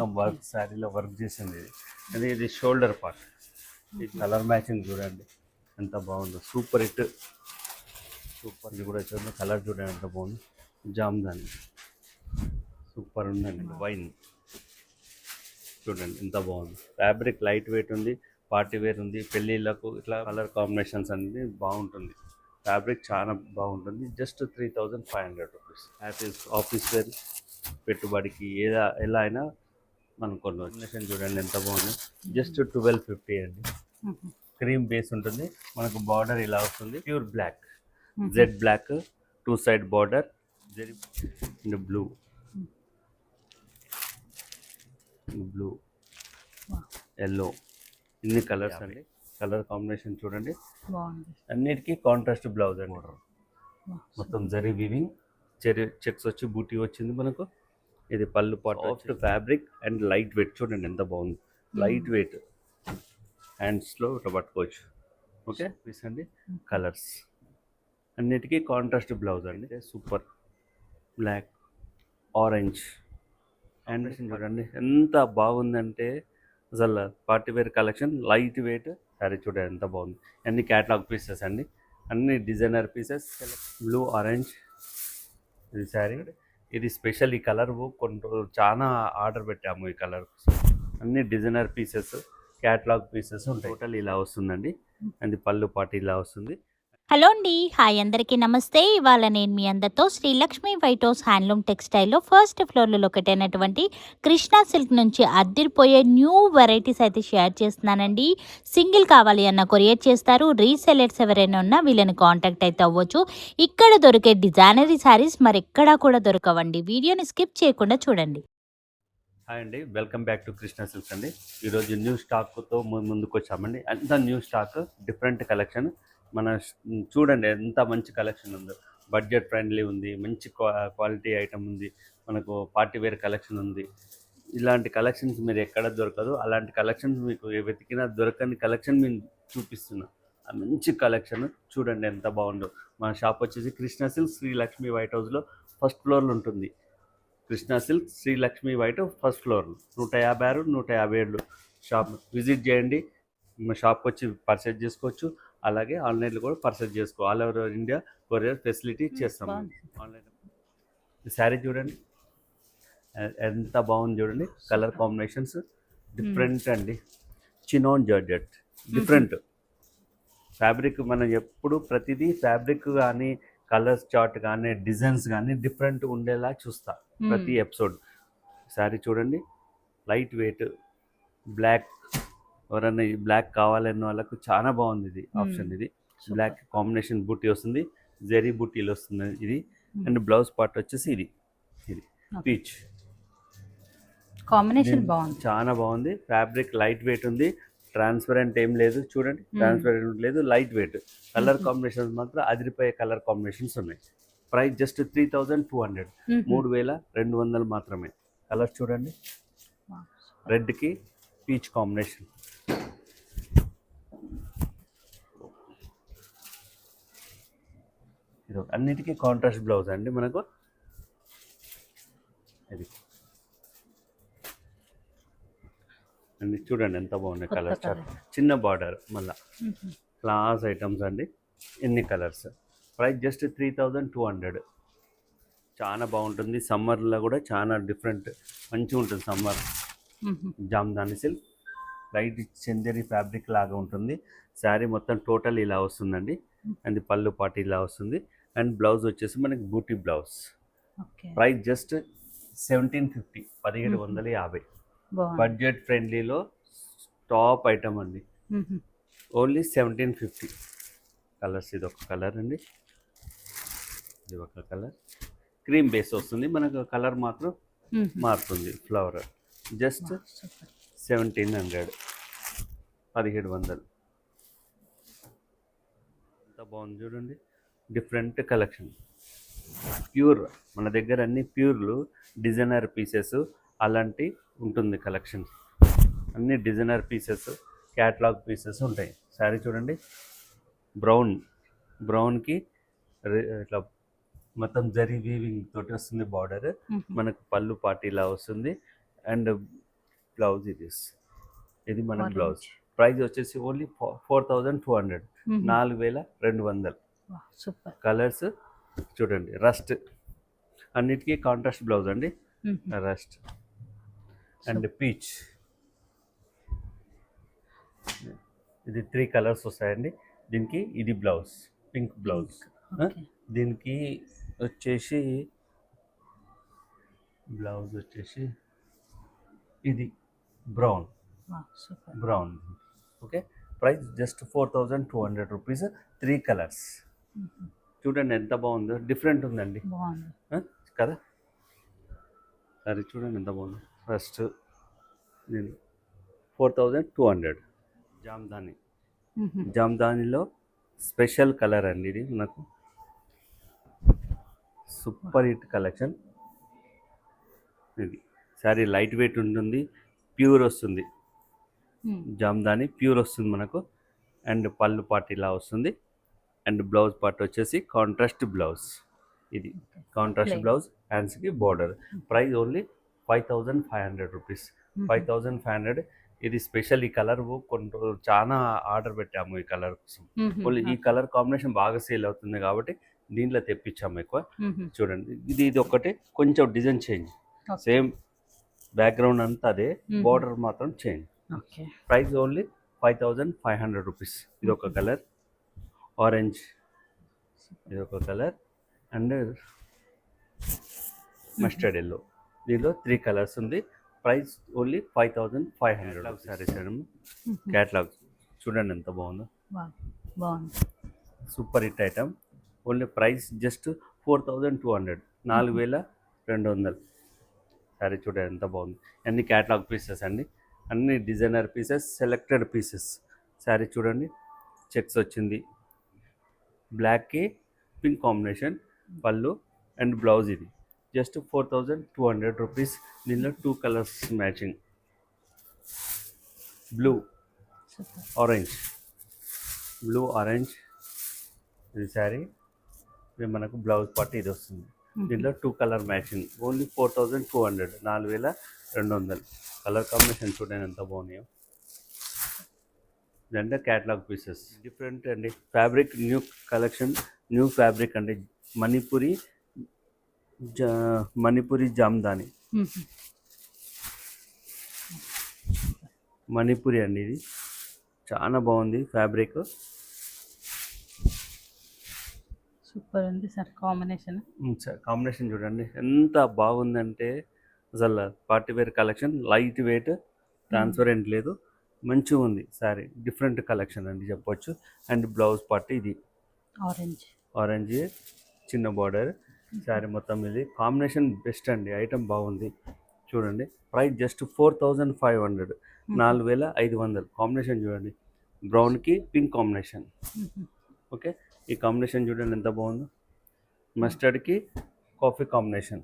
మొత్తం వర్క్ శారీలో వర్క్ చేసింది ఇది. అది ఇది షోల్డర్ పార్ట్. ఈ కలర్ మ్యాచింగ్ చూడండి ఎంత బాగుందో, సూపర్ హిట్. సూపర్. ఇది కూడా చూడండి కలర్ చూడండి ఎంత బాగుంది. జామ్దాని సూపర్ ఉందండి. వైన్ చూడండి ఎంత బాగుంది. ఫ్యాబ్రిక్ లైట్ వెయిట్ ఉంది, పార్టీ వేర్ ఉంది, పెళ్ళిళ్ళకు ఇట్లా కలర్ కాంబినేషన్స్ అనేది బాగుంటుంది. ఫ్యాబ్రిక్ చాలా బాగుంటుంది. Just 3500 rupees. ఆఫీస్ వేర్ పెట్టుబడికి ఎలా అయినా మనం కాంబినేషన్ చూడండి ఎంత బాగుంది. జస్ట్ 1250 అండి. క్రీమ్ బేస్ ఉంటుంది, మనకు బార్డర్ ఇలా వస్తుంది. Pure black, jet black, 2 side border, blue blue yellow, ఇన్ని కలర్స్ అండి. కలర్ కాంబినేషన్ చూడండి అన్నిటికీ కాంట్రాస్ట్ బ్లౌజ్ అండి. మొత్తం జరీ వీవింగ్, చెక్స్ వచ్చి బూటీ వచ్చింది మనకు. ఇది పళ్ళు పాట. Soft fabric and light weight చూడండి ఎంత బాగుంది. లైట్ వెయిట్, హ్యాండ్స్లో ఇట్లా పట్టుకోవచ్చు. ఓకే పీస్ అండి. కలర్స్ అన్నిటికీ కాంట్రాస్ట్ బ్లౌజ్ అండి. సూపర్ బ్లాక్, ఆరెంజ్ అండ్ చూడండి ఎంత బాగుందంటే అసలు party wear collection. Light weight sari చూడండి ఎంత బాగుంది. అన్ని క్యాటలాగ్ పీసెస్ అండి, అన్ని డిజైనర్ పీసెస్. బ్లూ ఆరెంజ్ ఇది శారీ. ఇది స్పెషల్. ఈ కలర్ కొన్ని చాలా ఆర్డర్ పెట్టాము ఈ కలర్. అన్ని డిజైనర్ పీసెస్, క్యాటలాగ్ పీసెస్ ఉంటాయి. టోటల్ ఇలా వస్తుందండి. అది పళ్ళు పాటు ఇలా వస్తుంది. హలో అండి, హాయ్ అందరికీ నమస్తే. ఇవాళ నేను మీ అందరితో శ్రీలక్ష్మి వైట్ హౌస్ హ్యాండ్లూమ్ టెక్స్టైల్లో ఫస్ట్ ఫ్లోర్లో లొకేట్ అయినటువంటి కృష్ణా సిల్క్ నుంచి అద్దిరిపోయే న్యూ వెరైటీస్ అయితే షేర్ చేస్తున్నానండి. సింగిల్ కావాలి అన్న కొరియర్ చేస్తారు. రీసెలర్స్ ఎవరైనా ఉన్నా వీళ్ళని కాంటాక్ట్ అయితే అవ్వచ్చు. ఇక్కడ దొరికే డిజైనరీ శారీస్ మరెక్కడా కూడా దొరకవండి. వీడియోని స్కిప్ చేయకుండా చూడండి. హాయ్ అండి, welcome back to Krishna silks అండి. ఈరోజు న్యూ స్టాక్తో ముందుకు వచ్చామండి. అంత న్యూ స్టాక్, డిఫరెంట్ కలెక్షన్. మన చూడండి ఎంత మంచి కలెక్షన్ ఉందో. బడ్జెట్ ఫ్రెండ్లీ ఉంది, మంచి క్వాలిటీ ఐటమ్ ఉంది, మనకు పార్టీ వేర్ కలెక్షన్ ఉంది. ఇలాంటి కలెక్షన్స్ మీరు ఎక్కడ దొరకదు. అలాంటి కలెక్షన్స్ మీకు వెతికినా దొరకని కలెక్షన్ మేము చూపిస్తున్నా. ఆ మంచి కలెక్షన్ చూడండి ఎంత బాగుందో. మన షాప్ వచ్చేసి కృష్ణా సిల్క్ శ్రీలక్ష్మి వైట్ హౌస్లో ఫస్ట్ ఫ్లోర్లో ఉంటుంది. Krishna silk Srilakshmi white first floor, 156, 157 shop visit చేయండి. మా షాప్కి వచ్చి పర్చేజ్ చేసుకోవచ్చు. అలాగే ఆన్లైన్లో కూడా పర్చేజ్ చేసుకో. All over India courier facility చేస్తాం. ఆన్లైన్ శారీ చూడండి ఎంత బాగుంది. చూడండి కలర్ కాంబినేషన్స్ డిఫరెంట్ అండి. Chinon georgette different fabric. మనం ఎప్పుడు ప్రతిదీ ఫ్యాబ్రిక్ కానీ కలర్స్ చార్ట్ కానీ డిజైన్స్ కానీ డిఫరెంట్ ఉండేలా చూస్తా ప్రతి ఎపిసోడ్. శారీ చూడండి లైట్ వెయిట్ బ్లాక్. ఎవరన్నా ఈ బ్లాక్ కావాలన్న వాళ్ళకు చాలా బాగుంది ఇది ఆప్షన్. ఇది బ్లాక్ కాంబినేషన్ బూటీ వస్తుంది, జెరీ బూటీలు వస్తుంది ఇది. అండ్ బ్లౌజ్ పార్ట్ వచ్చేసి ఇది పీచ్ కాంబినేషన్ బాగుంది, చాలా బాగుంది. ఫ్యాబ్రిక్ లైట్ వెయిట్ ఉంది, ట్రాన్స్పరెంట్ ఏం లేదు. చూడండి ట్రాన్స్పరెంట్ లేదు, లైట్ వెయిట్. కలర్ కాంబినేషన్స్ మాత్రం అదిరిపోయే కలర్ కాంబినేషన్స్ ఉన్నాయి. ప్రైస్ జస్ట్ 3200, 3200 మాత్రమే. కలర్ చూడండి, రెడ్కి పీచ్ కాంబినేషన్. ఇది అన్నిటికీ కాంట్రాస్ట్ బ్లౌజ్ అండి మనకు. ఇది అన్ని చూడండి ఎంత బాగున్నాయి కలర్స్. చిన్న బార్డర్, మళ్ళా క్లాస్ ఐటమ్స్ అండి. ఎన్ని కలర్స్. Price just 3200. చాలా బాగుంటుంది. సమ్మర్లో కూడా చాలా డిఫరెంట్ మంచిగా ఉంటుంది summer. Jamdani silk light Chanderi fabric లాగా ఉంటుంది. శారీ మొత్తం టోటల్ ఇలా వస్తుందండి. అండ్ పళ్ళు పాటు ఇలా వస్తుంది. అండ్ బ్లౌజ్ వచ్చేసి మనకి బూటీ బ్లౌజ్. Price just 1750, 1750. బడ్జెట్ ఫ్రెండ్లీలో టాప్ ఐటమ్ అండి. ఓన్లీ 1750. కలర్స్ ఇది ఒక కలర్ అండి, ఇది ఒక కలర్. క్రీమ్ బేస్ వస్తుంది మనకు, కలర్ మాత్రం మారుతుంది. Flower just 1700, 1700. ఎంత బాగుంది చూడండి. Different collection, pure. మన దగ్గర అన్ని ప్యూర్లు, డిజైనర్ పీసెస్ అలాంటి ఉంటుంది కలెక్షన్. అన్ని డిజైనర్ పీసెస్, క్యాటలాగ్ పీసెస్ ఉంటాయి. శారీ చూడండి బ్రౌన్కి ఇట్లా మొత్తం జరీ వీవింగ్ తోటి వస్తుంది బార్డర్. మనకు పళ్ళు పాటు ఇలా వస్తుంది. అండ్ బ్లౌజ్ ఇది మన బ్లౌజ్. ప్రైస్ వచ్చేసి ఓన్లీ 4200, 4200. సూపర్. కలర్స్ చూడండి, రస్ట్ అన్నిటికీ కాంట్రాస్ట్ బ్లౌజ్ అండి. రస్ట్ అండ్ పీచ్, ఇది 3 కలర్స్ వస్తాయండి దీనికి. ఇది బ్లౌజ్, పింక్ బ్లౌజ్. దీనికి వచ్చేసి బ్లౌజ్ వచ్చేసి ఇది brown. Brown. Okay, price just 4200 rupees. 3 colours. చూడండి ఎంత బాగుందో, డిఫరెంట్ ఉందండి కదా. సరే చూడండి ఎంత బాగుంది. ఫస్ట్ దీని 4200. జామ్దాని. జామ్దానిలో స్పెషల్ కలర్ అండి ఇది మనకు. సూపర్ హిట్ కలెక్షన్ ఇది. శారీ లైట్ వెయిట్ ఉంటుంది, ప్యూర్ వస్తుంది. జామ్దాని ప్యూర్ వస్తుంది మనకు. అండ్ పళ్ళు పార్ట్ ఇలా వస్తుంది. అండ్ బ్లౌజ్ పార్ట్ వచ్చేసి కాంట్రాస్ట్ బ్లౌజ్. ఇది కాంట్రాస్ట్ బ్లౌజ్, హ్యాండ్స్కి బోర్డర్. Price only 5500 rupees. 5500. ఇది స్పెషల్. ఈ కలర్ కొన్ని చాలా ఆర్డర్ పెట్టాము ఈ కలర్ కోసం. ఈ కలర్ కాంబినేషన్ బాగా సేల్ అవుతుంది కాబట్టి దీంట్లో తెప్పించాము ఎక్కువ. చూడండి, ఇది ఒకటి కొంచెం డిజైన్ చేంజ్, సేమ్ బ్యాక్గ్రౌండ్ అంతా అదే, బోర్డర్ మాత్రం చేంజ్. Price only 5500 rupees. ఇది ఒక కలర్ ఆరెంజ్, ఇది ఒక కలర్ అండ్ మస్టర్డ్ ఎల్లో. దీనిలో 3 కలర్స్ ఉంది. Price only 5500. Saris madam, catalogue చూడండి ఎంత బాగుందో. Super hit item. Only price just 4200, 4200. Sorry చూడండి ఎంత బాగుంది. అన్ని క్యాట్లాగ్ పీసెస్ అండి, అన్ని designer pieces, selected pieces. Sari చూడండి, చెక్స్ వచ్చింది, బ్లాక్కి పింక్ కాంబినేషన్ పళ్ళు అండ్ బ్లౌజ్. ఇది జస్ట్ 4200 రూపీస్. దీనిలో 2 colours matching, blue orange. Blue orange ఇది శారీ. ఇది మనకు బ్లౌజ్ పార్ట్ ఇది వస్తుంది. దీంట్లో 2 colour matching. Only 4200, 4200. Colour combination చూడండి ఎంత బాగున్నాయో. ఇదంటే క్యాటలాగ్ పీసెస్, డిఫరెంట్ అండి. Fabric new collection, new fabric అండి. మణిపురి జామ్దాని. మణిపురి అండి, ఇది చాలా బాగుంది ఫ్యాబ్రిక్. సూపర్ ఉంది సార్ కాంబినేషన్. కాంబినేషన్ చూడండి ఎంత బాగుందంటే అసలు. Party wear collection, light weight, transparent లేదు, మంచిగా ఉంది శారీ. డిఫరెంట్ కలెక్షన్ అండి చెప్పొచ్చు. అండ్ బ్లౌజ్ పార్ట్ ఇది ఆరెంజ్ చిన్న బార్డర్. శారీ మొత్తం ఇది కాంబినేషన్ బెస్ట్ అండి. ఐటమ్ బాగుంది చూడండి. Price just 4500, 4500. కాంబినేషన్ చూడండి, బ్రౌన్కి పింక్ కాంబినేషన్. ఓకే, ఈ కాంబినేషన్ చూడండి ఎంత బాగుందో. మస్టర్డ్కి కాఫీ కాంబినేషన్.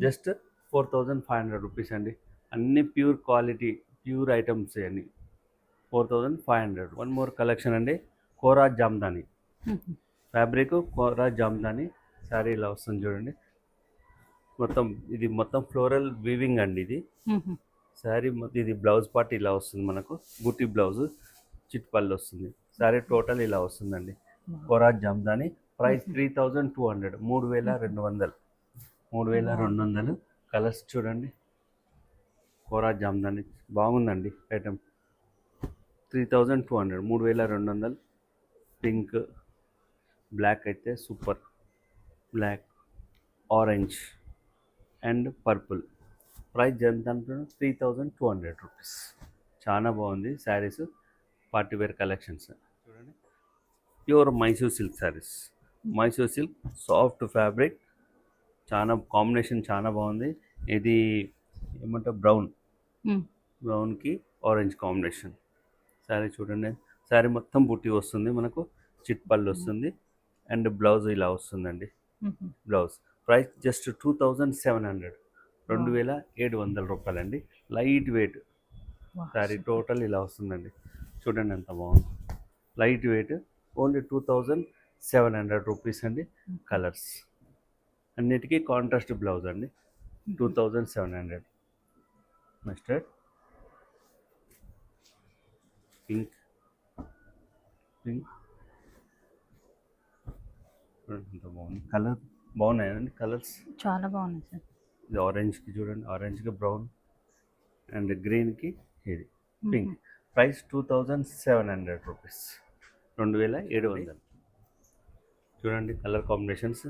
జస్ట్ 4500 రూపీస్ అండి. అన్ని ప్యూర్ క్వాలిటీ, ప్యూర్ ఐటమ్స్ అన్ని. 4500. వన్ మోర్ కలెక్షన్ అండి, కోరా జామ్దాని ఫ్యాబ్రిక్. కోరా జామ్దాని శారీ ఇలా వస్తుంది చూడండి. మొత్తం ఫ్లోరల్ వీవింగ్ అండి ఇది శారీ. ఇది బ్లౌజ్ పార్ట్ ఇలా వస్తుంది మనకు, బుట్టి బ్లౌజ్, చిట్ పళ్ళు వస్తుంది. శారీ టోటల్ ఇలా వస్తుందండి. కోరా జామ్దాని. ప్రైస్ 3200, 3200. 3200. కలర్స్ చూడండి. కోరా జామ్దాని బాగుందండి ఐటమ్. 3200, 3200. పింక్, బ్లాక్ అయితే super. Black, orange and purple. Price ఎంత అంటున్నా 3200 రూపీస్. చాలా బాగుంది శారీస్. పార్టీ వేర్ కలెక్షన్స్ చూడండి. Pure Mysore silk saris. Mysore silk soft fabric, చాలా కాంబినేషన్ చాలా బాగుంది. ఇది ఏమంటారు, బ్రౌన్కి ఆరెంజ్ కాంబినేషన్. శారీ చూడండి. శారీ మొత్తం బుట్టి వస్తుంది మనకు, చిట్ పళ్ళు వస్తుంది అండ్ బ్లౌజ్ ఇలా వస్తుందండి. బ్లౌజ్ ప్రైస్ జస్ట్ 2700, 2700 రూపాయలండి. లైట్ వెయిట్ శారీ టోటల్ ఇలా వస్తుందండి. చూడండి ఎంత బాగుంది. లైట్ వెయిట్, ఓన్లీ 2700 రూపీస్ అండి. కలర్స్ అన్నిటికీ కాంట్రాస్ట్ బ్లౌజ్ అండి. 2700. మస్టర్డ్ పింక్ పింక్ ఎంత బాగుంది. కలర్ బాగున్నాయండి కలర్స్. చాలా బాగుంది సార్. ఇది ఆరెంజ్కి చూడండి, ఆరెంజ్కి బ్రౌన్ అండ్ గ్రీన్కి ఇది పింక్. Price 2700 rupees, 2700. చూడండి కలర్ కాంబినేషన్స్.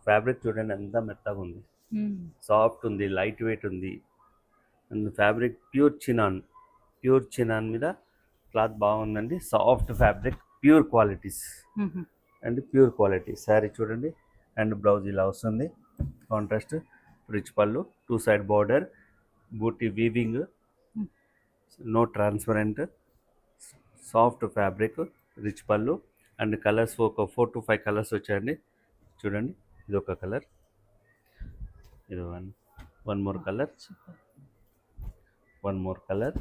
ఫ్యాబ్రిక్ చూడండి ఎంత మెత్తగా ఉంది, సాఫ్ట్ ఉంది, లైట్ వెయిట్ ఉంది. అండ్ ఫ్యాబ్రిక్ ప్యూర్ చినాన్ మీద క్లాత్ బాగుందండి. Soft fabric, pure qualities and pure quality. Sari చూడండి అండ్ బ్లౌజ్ ఇలా వస్తుంది. కాంట్రాస్ట్ రిచ్ పళ్ళు, 2 సైడ్ బార్డర్, బూటీ weaving, no transparent, soft fabric, rich పళ్ళు అండ్ కలర్స్ ఒక 4 to 5 కలర్స్ వచ్చాయండి. చూడండి ఇది ఒక కలర్, ఇది వన్ మోర్ కలర్,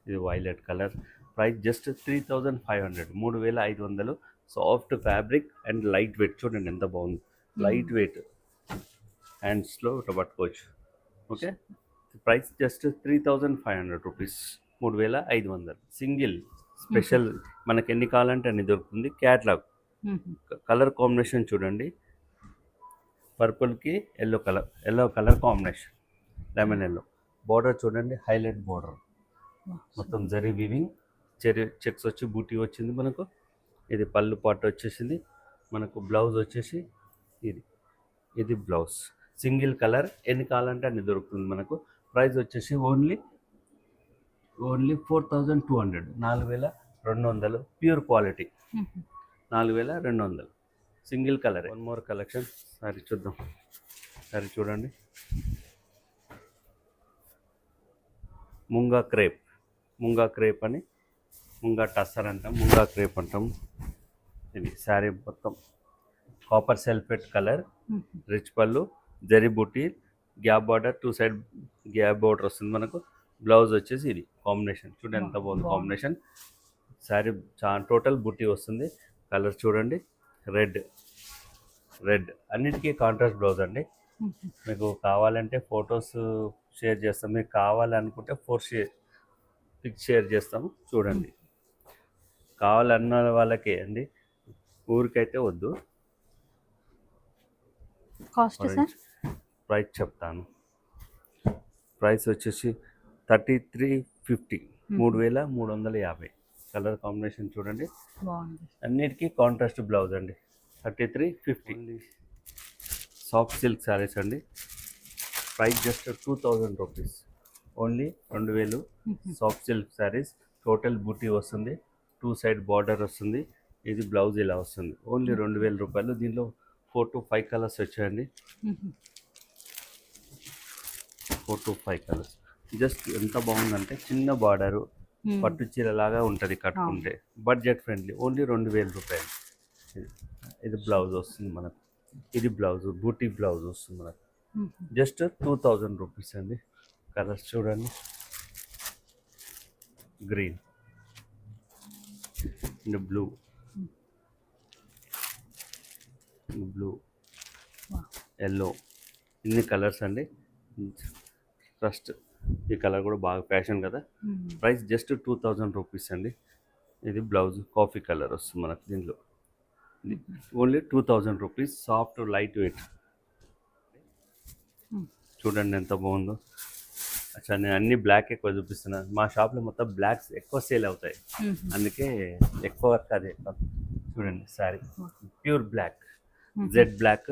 ఇది violet colour. Price just 3500, 3500. Soft fabric and light weight. చూడండి ఎంత బాగుంది, లైట్ వెయిట్, హ్యాండ్స్లో పట్టుకోవచ్చు. Okay, price just 3500 rupees, 3500. Single special, మనకి ఎన్ని కావాలంటే అన్ని దొరుకుతుంది. క్యాట్లాగ్. కలర్ కాంబినేషన్ చూడండి, పర్పుల్కి yellow colour combination, lemon yellow. Border చూడండి, హైలైట్ బార్డర్, మొత్తం జరీ వీవింగ్, చెక్స్ వచ్చి బూటీ వచ్చింది మనకు. ఇది పళ్ళు పాటు వచ్చేసింది మనకు. బ్లౌజ్ వచ్చేసి ఇది బ్లౌజ్. సింగిల్ కలర్, ఎన్ని కావాలంటే అన్ని దొరుకుతుంది మనకు. ప్రైస్ వచ్చేసి only 4200, 4200. Pure quality, 4200. Single colour. One more collection. Sorry చూద్దాం. సారీ చూడండి, ముంగా క్రేప్ అని, ముంగా టస్సర్ అంటాం, ముంగా క్రేప్ అంటాం. ఇది శారీ మొత్తం కాపర్ సెల్ఫెట్ కలర్, రిచ్ పళ్ళు, జరీ బూటీ, gap border, 2 side gap border వస్తుంది మనకు. బ్లౌజ్ వచ్చేసి ఇది కాంబినేషన్. చూడండి ఎంత బాగుంది కాంబినేషన్. శారీ టోటల్ బూటీ వస్తుంది. కలర్ చూడండి, రెడ్ అన్నిటికీ కాంట్రాస్ట్ బ్లౌజ్ అండి. మీకు కావాలంటే ఫొటోస్ షేర్ చేస్తాం, మీకు కావాలనుకుంటే పిక్ షేర్ చేస్తాము. చూడండి, కావాలన్న వాళ్ళకే అండి, ఊరికైతే వద్దు. Cost sir? ప్రైస్ చెప్తాను. ప్రైస్ వచ్చేసి 3350, 3350. కలర్ కాంబినేషన్ చూడండి, అన్నిటికీ కాంట్రాస్ట్ బ్లౌజ్ అండి. 3350. సాఫ్ట్ సిల్క్ శారీస్ అండి. Price just 2000 rupees, only 2000. Soft silk saris, total బూటీ వస్తుంది, 2 సైడ్ బార్డర్ వస్తుంది. ఇది బ్లౌజ్ ఇలా వస్తుంది, ఓన్లీ 2000 రూపాయలు. దీనిలో 4 to 5 కలర్స్ వచ్చాయండి. 4 to 5 కలర్స్. జస్ట్ ఎంత బాగుందంటే, చిన్న బార్డరు, పట్టు చీరలాగా ఉంటుంది కట్టుకుంటే. బడ్జెట్ ఫ్రెండ్లీ, ఓన్లీ 2000 రూపాయలు. ఇది బ్లౌజ్ వస్తుంది మనకు. ఇది బ్లౌజ్, బూటీ బ్లౌజ్ వస్తుంది మనకు. జస్ట్ 2000 రూపీస్ అండి. కలర్స్ చూడండి, గ్రీన్ అండ్ బ్లూ, ఎల్లో, ఇన్ని కలర్స్ అండి. ఫస్ట్ ఈ కలర్ కూడా బాగా ఫ్యాషన్ కదా. ప్రైస్ జస్ట్ 2000 రూపీస్ అండి. ఇది బ్లౌజ్ కాఫీ కలర్ వస్తుంది మనకు. దీంట్లో only 2000 rupees. Soft light weight. చూడండి ఎంత బాగుందో. అచ్చా, నేను అన్ని బ్లాక్ ఎక్కువ చూపిస్తున్నాను. మా షాప్లో మొత్తం బ్లాక్స్ ఎక్కువ సేల్ అవుతాయి, అందుకే ఎక్కువ వర్క్ అదే. చూడండి sari pure black, jet black,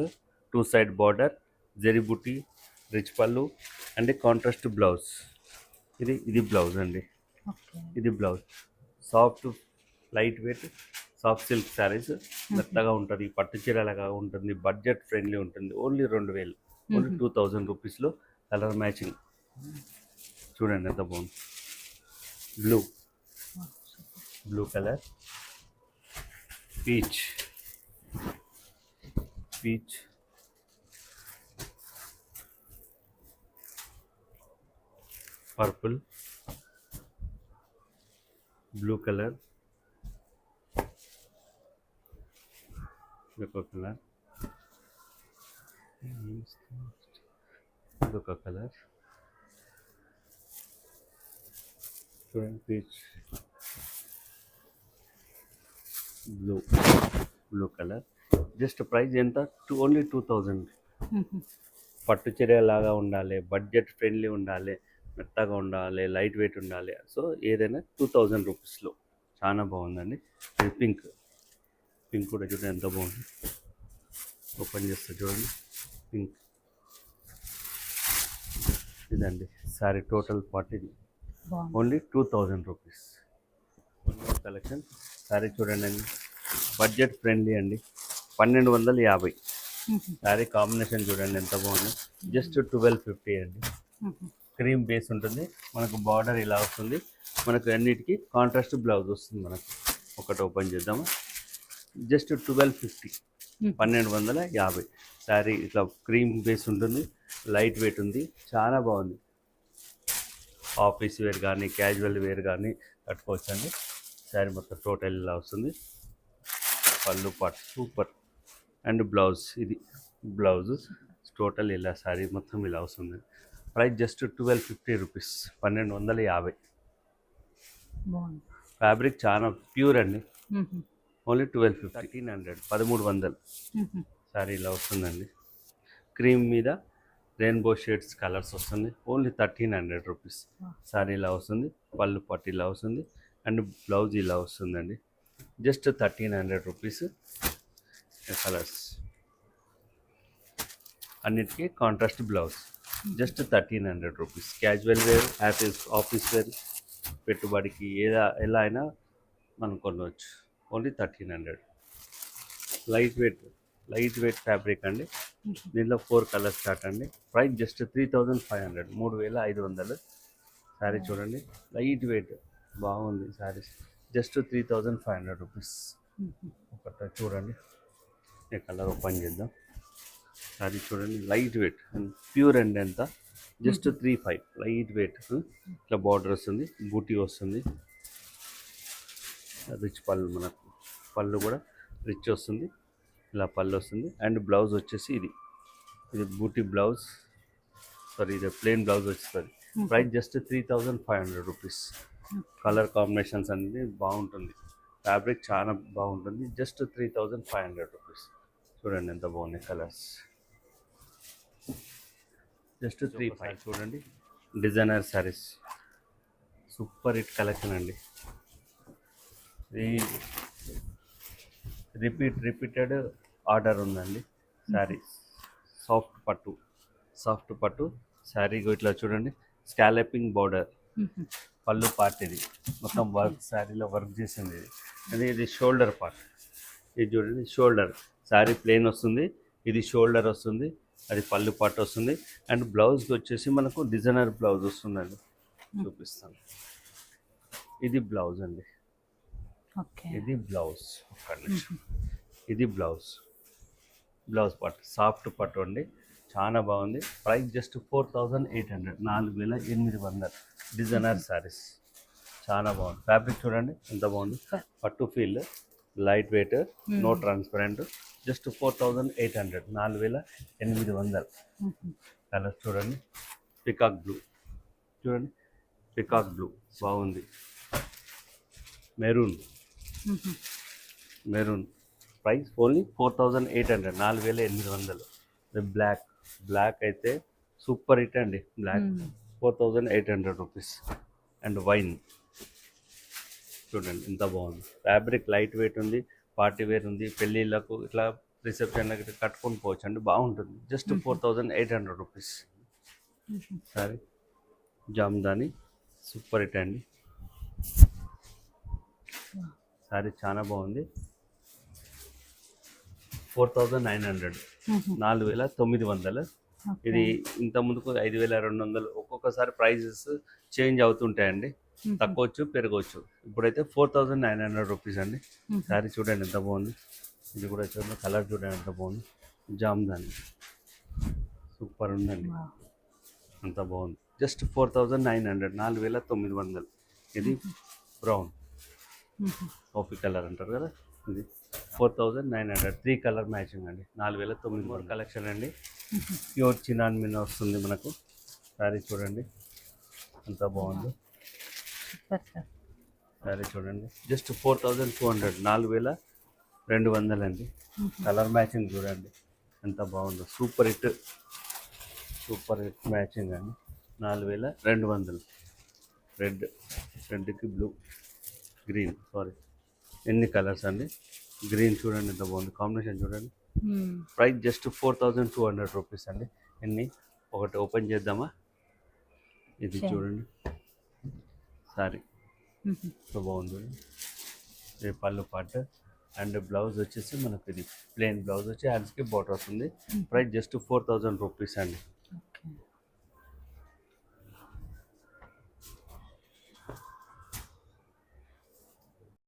2 side border, zari బూటీ, రిచ్ పళ్ళు అండ్ కాంట్రాస్ట్ బ్లౌజ్. ఇది బ్లౌజ్ అండి. ఇది blouse. Soft light weight soft silk saris, మెత్తగా ఉంటుంది, పట్టు చీరలాగా ఉంటుంది, బడ్జెట్ ఫ్రెండ్లీ ఉంటుంది. ఓన్లీ 2000, ఓన్లీ 2000 రూపీస్లో. కలర్ మ్యాచింగ్ చూడండి ఎంత బాగుంది. Blue colour, peach, purple, blue colour, ఇదొక కలర్, ఇదొక కలర్. చూడండి peach blue colour. Just price ఎంత? ఓన్లీ 2000. పట్టు చీర లాగా ఉండాలి, బడ్జెట్ ఫ్రెండ్లీ ఉండాలి, మెత్తగా ఉండాలి, లైట్ వెయిట్ ఉండాలి. సో ఏదైనా 2000 రూపీస్లో చాలా బాగుందండి. ఇది పింక్ కూడా చూడండి ఎంత బాగుంది. ఓపెన్ చేస్తే చూడండి పింక్. ఇదండి సారీ టోటల్ పార్ట్. ఇది ఓన్లీ 2000 రూపీస్. కలెక్షన్ సారీ చూడండి అండి, బడ్జెట్ ఫ్రెండ్లీ అండి. 1250 సారీ. కాంబినేషన్ చూడండి ఎంత బాగుంది. జస్ట్ 1250 అండి. క్రీమ్ బేస్ ఉంటుంది మనకు. బార్డర్ ఇలా వస్తుంది మనకు. అన్నిటికీ కాంట్రాస్ట్ బ్లౌజ్ వస్తుంది మనకు. ఒకటి ఓపెన్ చేద్దాము. జస్ట్ 1250, 1250 శారీ. ఇట్లా క్రీమ్ బేస్ ఉంటుంది, లైట్ వెయిట్ ఉంది, చాలా బాగుంది. ఆఫీస్ వేర్ కానీ క్యాజువల్ వేర్ కానీ కట్టుకోవచ్చు అండి. శారీ మొత్తం టోటల్ ఇలా వస్తుంది. పళ్ళు పాటు సూపర్. అండ్ బ్లౌజ్, ఇది బ్లౌజ్ టోటల్ ఇలా శారీ మొత్తం ఇలా వస్తుంది. Price just 1250 rupees, 1250. ఫ్యాబ్రిక్ చాలా ప్యూర్ అండి. ఓన్లీ 1250. 1300, 1300 శారీ ఇలా వస్తుందండి. క్రీమ్ మీద రెయిన్బో షేడ్స్ కలర్స్ వస్తుంది. ఓన్లీ 1300 రూపీస్ శారీ ఇలా వస్తుంది. పళ్ళు పట్టు ఇలా వస్తుంది అండ్ బ్లౌజ్ ఇలా వస్తుందండి. Just 1300 rupees. కలర్స్ అన్నిటికీ contrast blouse. Just 1300 rupees. Casual wear, office wear, పెట్టుబడికి ఎలా అయినా మనం కొనవచ్చు. ఓన్లీ 1300. లైట్ వెయిట్ ఫ్యాబ్రిక్ అండి. దీనిలో 4 కలర్స్ స్టార్ట్ అండి. ప్రైస్ జస్ట్ 3500, 3500 శారీ చూడండి. లైట్ వెయిట్ బాగుంది శారీ. Just 3500 rupees. ఒకటి చూడండి, ఈ కలర్ ఓపెన్ చేద్దాం. శారీ చూడండి లైట్ వెయిట్ అండ్ ప్యూర్ అండి. ఎంత? జస్ట్ 35. Light weight. ఇట్లా బార్డర్ వస్తుంది, బూటీ వస్తుంది, రిచ్ పళ్ళు. మనకు పళ్ళు కూడా రిచ్ వస్తుంది, ఇలా పళ్ళు వస్తుంది. అండ్ బ్లౌజ్ వచ్చేసి ఇది బూటీ బ్లౌజ్. సారీ, ఇది ప్లెయిన్ బ్లౌజ్ వస్తుంది. Price just 3500 rupees. Colour combinations అనేది బాగుంటుంది. ఫ్యాబ్రిక్ చాలా బాగుంటుంది. Just 3500 rupees. చూడండి ఎంత బాగున్నాయి కలర్స్. జస్ట్ 3500. చూడండి designer saris, super hit collection అండి. ఇది రిపీటెడ్ ఆర్డర్ ఉందండి. శారీస్ సాఫ్ట్ పట్టు శారీ. ఇట్లా చూడండి స్కాలపింగ్ బార్డర్. పళ్ళు పార్ట్ ఇది మొత్తం వర్క్, శారీలో వర్క్ చేసింది ఇది షోల్డర్ పార్ట్. ఇది చూడండి షోల్డర్. శారీ ప్లెయిన్ వస్తుంది, ఇది షోల్డర్ వస్తుంది, అది పళ్ళు పార్ట్ వస్తుంది. అండ్ బ్లౌజ్కి వచ్చేసి మనకు డిజైనర్ బ్లౌజ్ వస్తుందండి. చూపిస్తాను. ఇది బ్లౌజ్ అండి. ఇది బ్లౌజ్. ఇది బ్లౌజ్ పార్ట్. సాఫ్ట్ పట్టు అండి, చాలా బాగుంది. Price just 4800, 4800. డిజైనర్ శారీస్ చాలా బాగుంది. ఫ్యాబ్రిక్ చూడండి ఎంత బాగుంది. పట్టు feel, light weight, no transparent. Just 4800, 4800. Colours చూడండి. పికాక్ బ్లూ చూడండి, పికాక్ బ్లూ బాగుంది. Maroon price only 4800, 4800. బ్లాక్ అయితే సూపర్ హిట్ అండి. Black 4800 rupees. అండ్ వైన్ చూడండి ఎంత బాగుంది. ఫ్యాబ్రిక్ లైట్ వెయిట్ ఉంది, పార్టీ వేర్ ఉంది, పెళ్ళిళ్ళకు ఇట్లా రిసెప్షన్లకు కట్టుకొని పోవచ్చు అండి, బాగుంటుంది. Just 4800 rupees. సరే జామ్దాని సూపర్ హిట్ అండి. సారీ చాలా బాగుంది. 4900, 4900. ఇది ఇంత ముందుకు 5200. ఒక్కొక్కసారి ప్రైజెస్ చేంజ్ అవుతుంటాయండి, తక్కువచ్చు పెరగవచ్చు. ఇప్పుడైతే 4900 రూపీస్ అండి. సారీ చూడండి ఎంత బాగుంది. ఇది కూడా చూడండి, కలర్ చూడండి ఎంత బాగుంది. జామ్దాని సూపర్ ఉందండి, అంత బాగుంది. జస్ట్ 4900, 4900. ఇది బ్రౌన్ కాఫీ కలర్ అంటారు కదా, ఇది 4900. 3 కలర్ మ్యాచింగ్ అండి. 4900 కలెక్షన్ అండి. ప్యూర్ చినాన్ మీద వస్తుంది మనకు. శారీ చూడండి ఎంత బాగుందో. Super sir. సారీ చూడండి జస్ట్ 4200, 4200 అండి. కలర్ మ్యాచింగ్ చూడండి ఎంత బాగుందో, సూపర్ హిట్ మ్యాచింగ్ అండి. 4200. రెడ్కి బ్లూ, గ్రీన్, సారీ ఎన్ని కలర్స్ అండి. గ్రీన్ చూడండి ఎంత బాగుంది, కాంబినేషన్ చూడండి. ప్రైస్ జస్ట్ 4200 రూపీస్ అండి. ఎన్ని ఒకటి ఓపెన్ చేద్దామా? ఇది చూడండి సారీ ఎంత బాగుంది. ఇది పళ్ళు పార్ట్ అండ్ బ్లౌజ్ వచ్చేసి మనకు ఇది ప్లెయిన్ బ్లౌజ్ వచ్చి హ్యాండ్స్కి బార్డర్ వస్తుంది. ప్రైస్ జస్ట్ 4000 రూపీస్ అండి.